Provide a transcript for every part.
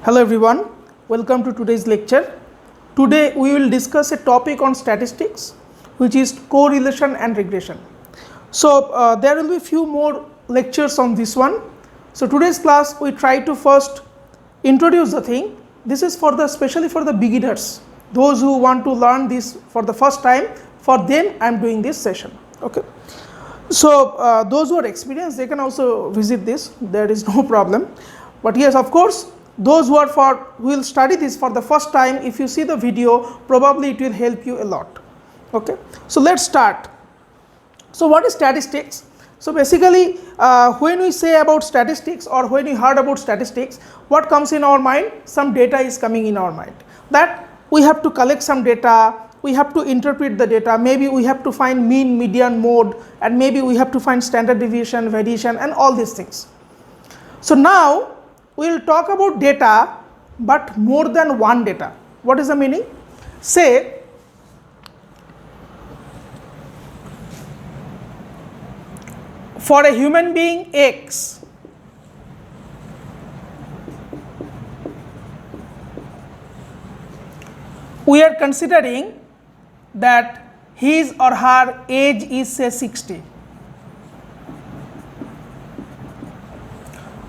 Hello everyone, welcome to today's lecture. Today we will discuss a topic on statistics which is correlation and regression. So there will be few more lectures on this one. So today's class we try to first introduce the thing. This is for the especially for the beginners, those who want to learn this for the first time. For them I am doing this session. Okay. So those who are experienced, they can also visit this, there is no problem. But yes, of course, those who will study this for the first time, if you see the video, probably it will help you a lot. Okay. So let's start. So what is statistics? So basically when we say about statistics or when we heard about statistics, what comes in our mind? Some data is coming in our mind, that we have to collect some data, we have to interpret the data, maybe we have to find mean, median, mode, and maybe we have to find standard deviation, variation, and all these things. So now we will talk about data, but more than one data. What is the meaning? Say for a human being X, we are considering that his or her age is say 60.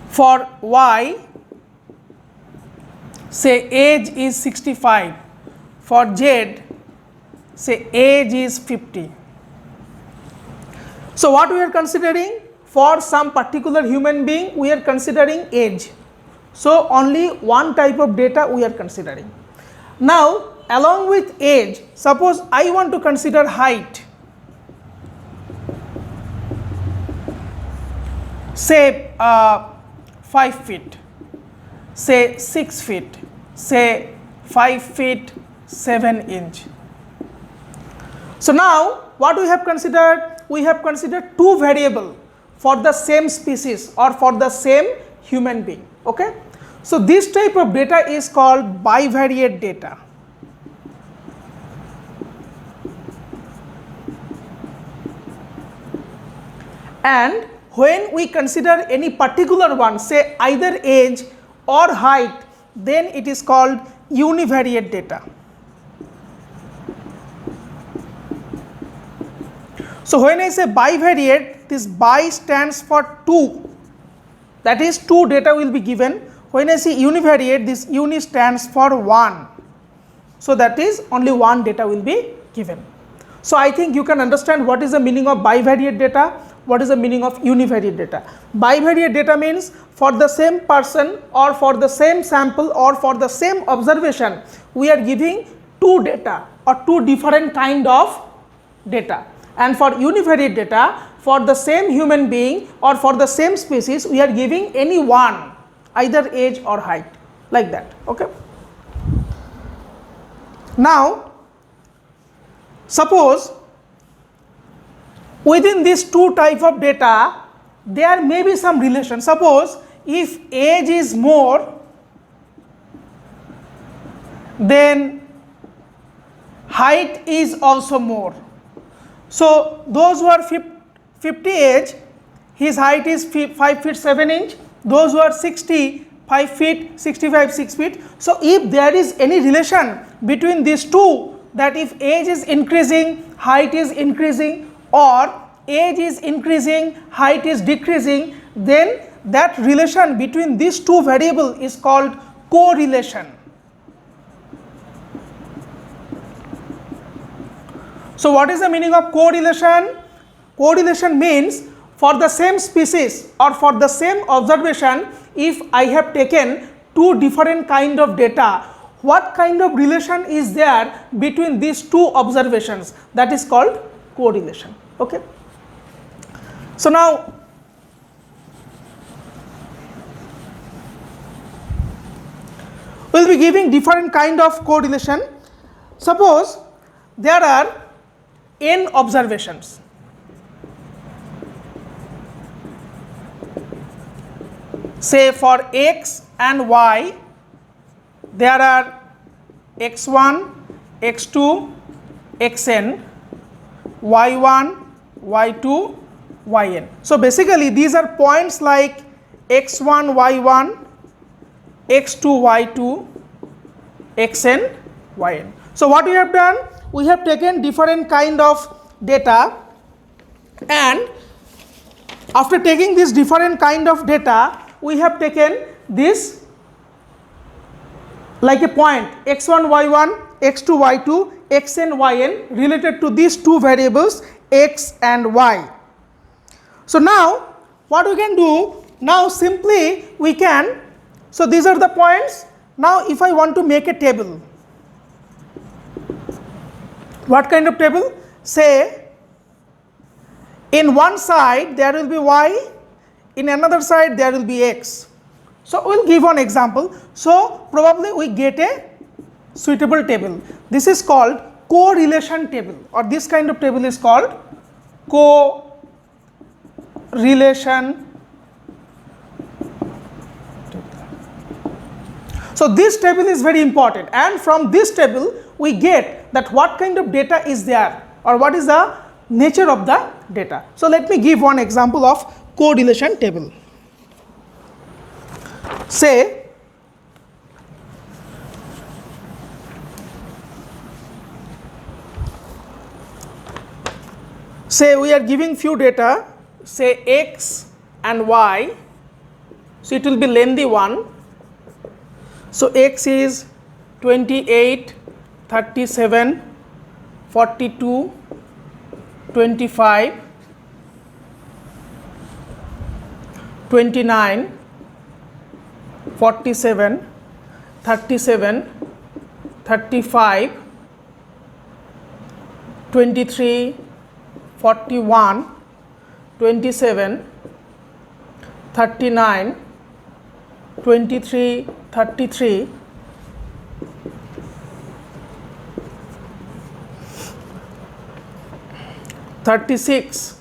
For Y, say age is 65. For Z, say age is 50. So what we are considering? For some particular human being, we are considering age. So only one type of data we are considering. Now along with age, suppose I want to consider height, say 5 feet, say 6 feet, say 5 feet 7 inch. So now what we have considered? We have considered two variables for the same species or for the same human being. Okay. So this type of data is called bivariate data. And when we consider any particular one, say either age or height, then it is called univariate data. So when I say bivariate, this bi stands for two, that is two data will be given. When I say univariate, this uni stands for one, so that is only one data will be given. So I think you can understand what is the meaning of bivariate data. What is the meaning of univariate data? Bivariate data means for the same person or for the same sample or for the same observation, we are giving two data or two different kind of data. And for univariate data, for the same human being or for the same species, we are giving any one, either age or height, like that. Okay. Now suppose within these two type of data, there may be some relation. Suppose if age is more, then height is also more. So those who are 50 age, his height is 5 feet 7 inch. Those who are 60, 5 feet, 65, 6 feet. So if there is any relation between these two, that if age is increasing, height is increasing, or age is increasing, height is decreasing, then that relation between these two variables is called correlation. So what is the meaning of correlation? Correlation means for the same species or for the same observation, if I have taken two different kind of data, what kind of relation is there between these two observations? That is called correlation. Okay. So now we will be giving different kind of correlation. Suppose there are n observations. Say for x and y, there are x1, x2, xn, y1, y2, yn. So basically these are points like x1, y1, x2, y2, xn, yn. So what we have done, we have taken different kind of data, and after taking this different kind of data, we have taken this like a point x1, y1, x2, y2, xn, yn related to these two variables x and y. So now what we can do, now simply we can, so these are the points. Now if I want to make a table, what kind of table? Say in one side there will be y, in another side there will be x. So we will give one example. So probably we get a suitable table. This is called correlation table, or this kind of table is called correlation. So this table is very important, and from this table we get that what kind of data is there, or what is the nature of the data. So let me give one example of correlation table. Say we are giving few data, say x and y, so it will be lengthy one. So x is 28, 37, 42, 25, 29, 47, 37, 35, 23, 41, 27, 39, 23, 33, 36,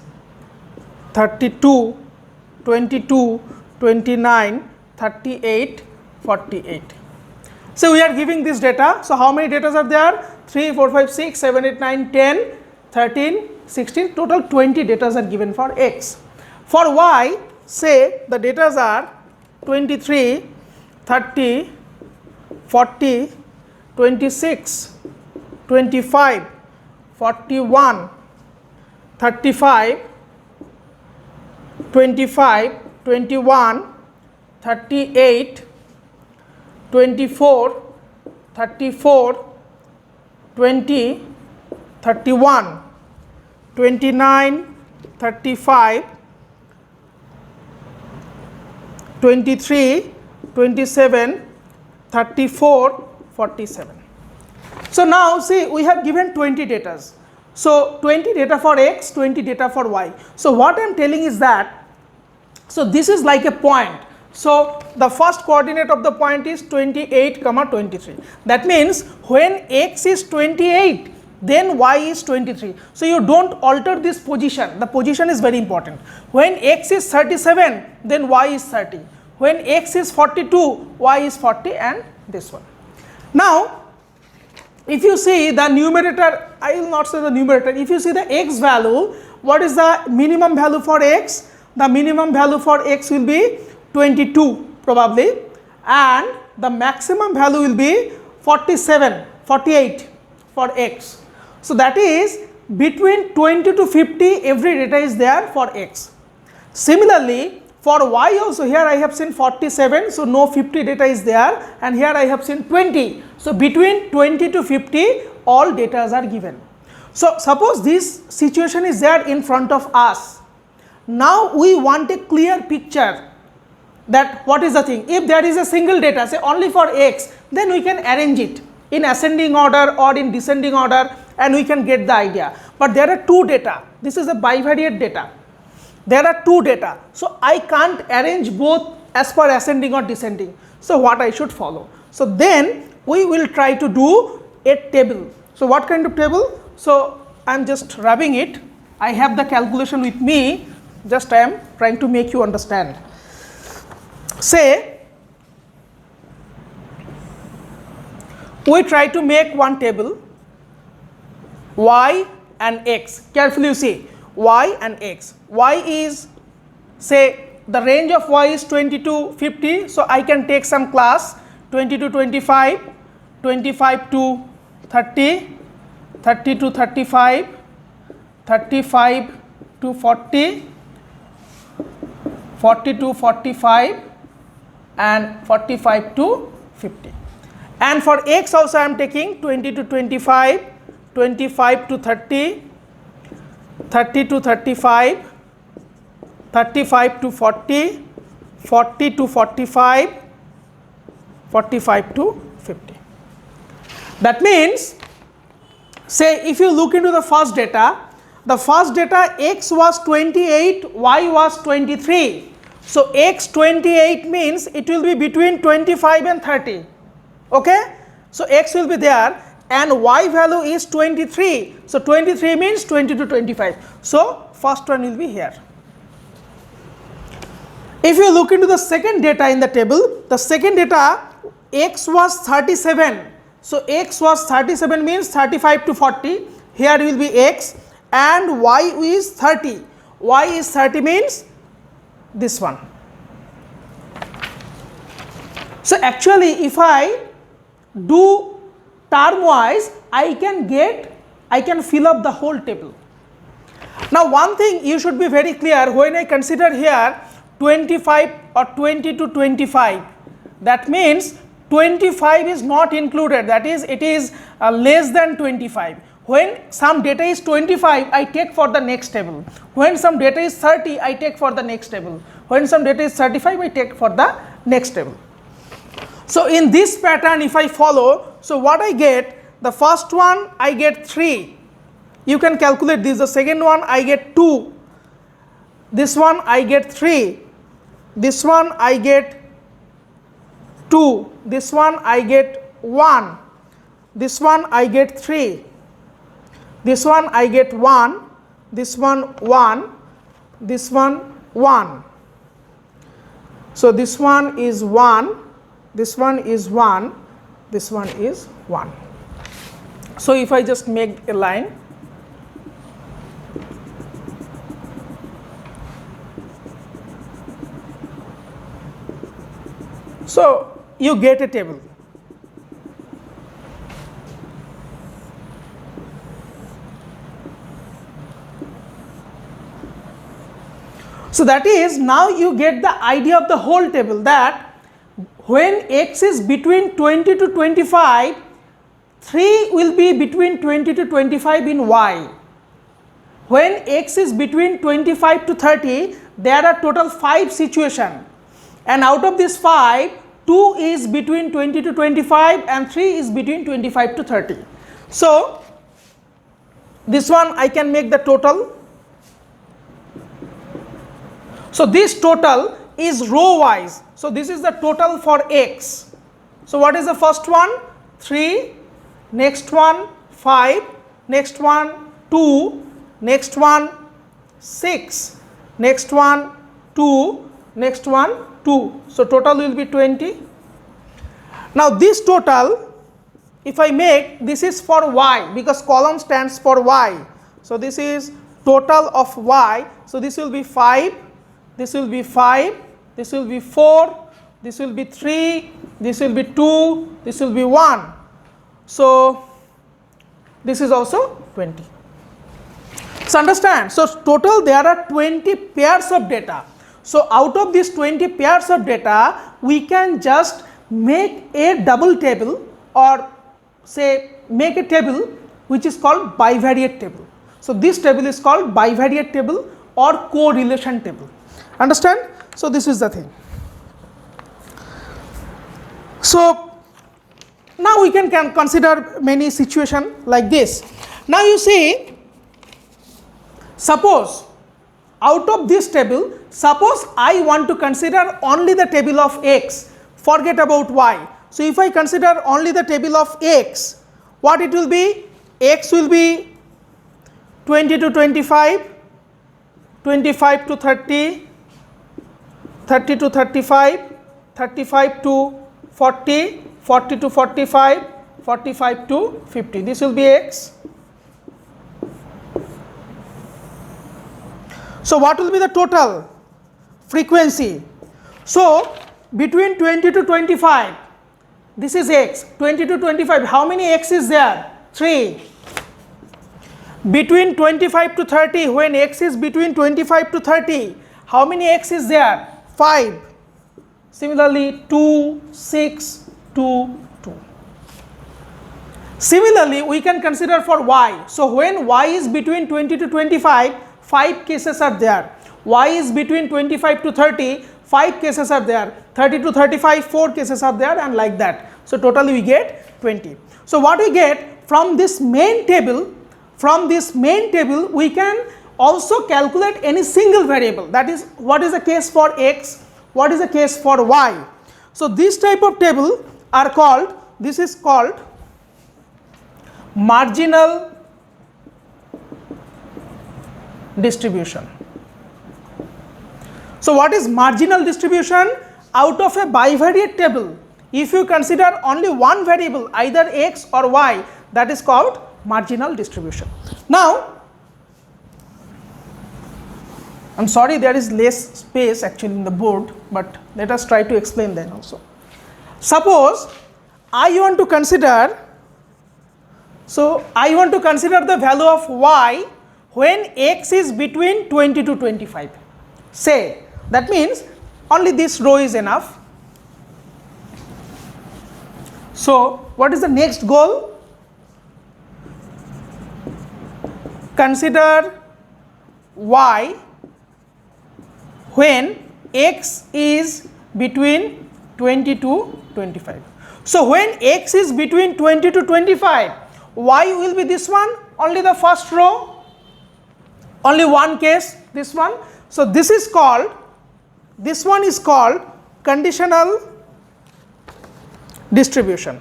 32, 22, 29, 38, 48. So we are giving this data. So how many data are there? 3, 4, 5, 6, 7, 8, 9, 10, 13, 16, total 20 data are given for x. For y, say the data are 23, 30, 40, 26, 25, 41, 35, 25, 21, 38, 24, 34, 20, 31, 29, 35, 23, 27, 34, 47. So now see, we have given 20 data. So 20 data for x, 20 data for y. So what I am telling is that, so this is like a point. So the first coordinate of the point is 28, 23. That means when x is 28, then y is 23. So you don't alter this position. The position is very important. When x is 37, then y is 30. When x is 42, y is 40, and this one. Now if you see the numerator, I will not say the numerator, if you see the x value, what is the minimum value for x? The minimum value for x will be 22 probably, and the maximum value will be 47, 48 for x. So that is between 20 to 50 every data is there for x. Similarly for y also, here I have seen 47, so no 50 data is there, and here I have seen 20. So between 20 to 50 all data are given. So suppose this situation is there in front of us. Now we want a clear picture that what is the thing. If there is a single data, say only for x, then we can arrange it in ascending order or in descending order, and we can get the idea. But there are two data. This is a bivariate data. There are two data. So I can't arrange both as per ascending or descending. So what I should follow? So then we will try to do a table. So what kind of table? So I am just rubbing it. I have the calculation with me. Just I am trying to make you understand. Say we try to make one table, y and x. Carefully you see, y and x. Y is say the range of y is 20 to 50, so I can take some class 20 to 25, 25 to 30, 30 to 35, 35 to 40, 40 to 45 and 45 to 50. And for x also I am taking 20 to 25, 25 to 30, 30 to 35, 35 to 40, 40 to 45, 45 to 50. That means, say if you look into the first data x was 28, y was 23. So x 28 means it will be between 25 and 30. Okay? So x will be there and y value is 23. So 23 means 20 to 25. So first one will be here. If you look into the second data in the table, the second data x was 37. So x was 37 means 35 to 40. Here will be x and y is 30. Y is 30 means this one. So actually if I do term wise, I can fill up the whole table. Now one thing you should be very clear, when I consider here 25 or 20 to 25, that means 25 is not included, that is it is less than 25. When some data is 25, I take for the next table. When some data is 30, I take for the next table. When some data is 35, I take for the next table. So in this pattern if I follow, so what I get, the first one I get 3. You can calculate this. The second one I get 2. This one I get 3. This one I get 2. This one I get 1. This one I get 3. This one I get 1. This one 1. This one 1. So this one is 1. This one is 1. This one is 1. So if I just make a line, so you get a table. So that is, now you get the idea of the whole table, that when x is between 20 to 25, 3 will be between 20 to 25 in y. When x is between 25 to 30, there are total 5 situations, and out of this 5, 2 is between 20 to 25 and 3 is between 25 to 30. So this one I can make the total. So this total is row wise. So this is the total for x. So what is the first one? 3, next one 5, next one 2, next one 6, next one 2, next one 2. So total will be 20. Now this total, if I make, this is for y because column stands for y. So this is total of y. So this will be 5, this will be 5, this will be 4, this will be 3, this will be 2, this will be 1. So this is also 20. So understand, so total there are 20 pairs of data. So out of these 20 pairs of data, we can just make a double table, or say make a table which is called bivariate table. So this table is called bivariate table or correlation table. Understand? So this is the thing. So now we can consider many situations like this. Now you see, suppose out of this table, suppose I want to consider only the table of x, forget about y. So if I consider only the table of x, what it will be? X will be 20 to 25, 25 to 30, 30 to 35, 35 to 40, 40 to 45, 45 to 50. This will be x. So what will be the total? frequency. So between 20 to 25, this is x, 20 to 25, how many x is there? 3. Between 25 to 30, when x is between 25 to 30, how many x is there? 5. Similarly 2, 6, 2, 2. Similarly, we can consider for y. So when y is between 20 to 25, 5 cases are there. Y is between 25 to 30, 5 cases are there. 30 to 35, 4 cases are there, and like that. So totally we get 20. So what we get from this main table, we can also calculate any single variable. That is, what is the case for x, what is the case for y. So this type of table are called, this is called marginal distribution. So what is marginal distribution? Out of a bivariate table, if you consider only one variable, either x or y, that is called marginal distribution. Now, I am sorry there is less space actually in the board, but let us try to explain then also. Suppose I want to consider, the value of y when x is between 20 to 25. Say, that means only this row is enough. So what is the next goal? Consider y when x is between 20 to 25. So when x is between 20 to 25, y will be this one, only the first row, only one case, this one. So this is called, this one is called conditional distribution.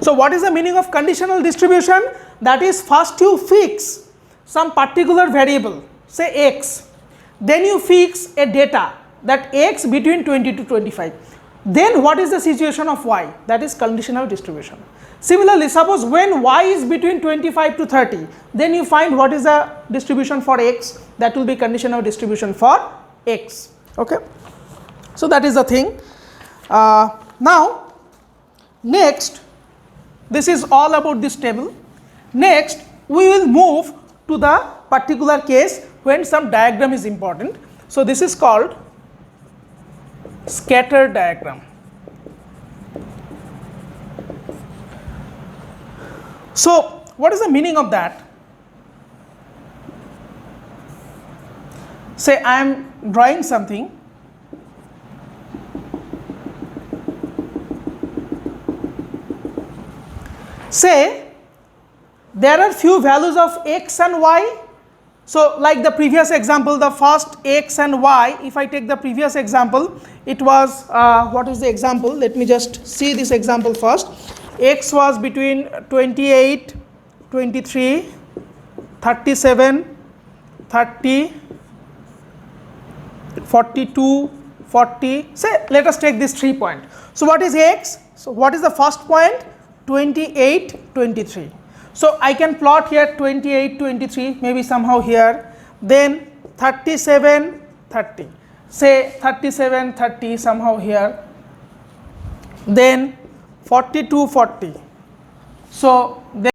So what is the meaning of conditional distribution? That is, first you fix some particular variable, say x, then you fix a data, that x between 20 to 25. Then what is the situation of y? That is conditional distribution. Similarly, suppose when y is between 25 to 30, then you find what is the distribution for x, that will be conditional distribution for x. Okay. So that is the thing. Now, next, this is all about this table. Next, we will move to the particular case when some diagram is important. So this is called scatter diagram. So what is the meaning of that? Say I am drawing something. Say there are few values of x and y. So like the previous example, the first x and y, if I take the previous example, it was, what is the example? Let me just see this example first. X was between 28, 23, 37, 30, 42, 40. Say let us take this 3 point. So what is x? So what is the first point? 28, 23. So I can plot here 28, 23, maybe somehow here, then 37, 30. Say 37, 30 somehow here, then 42, 40. So then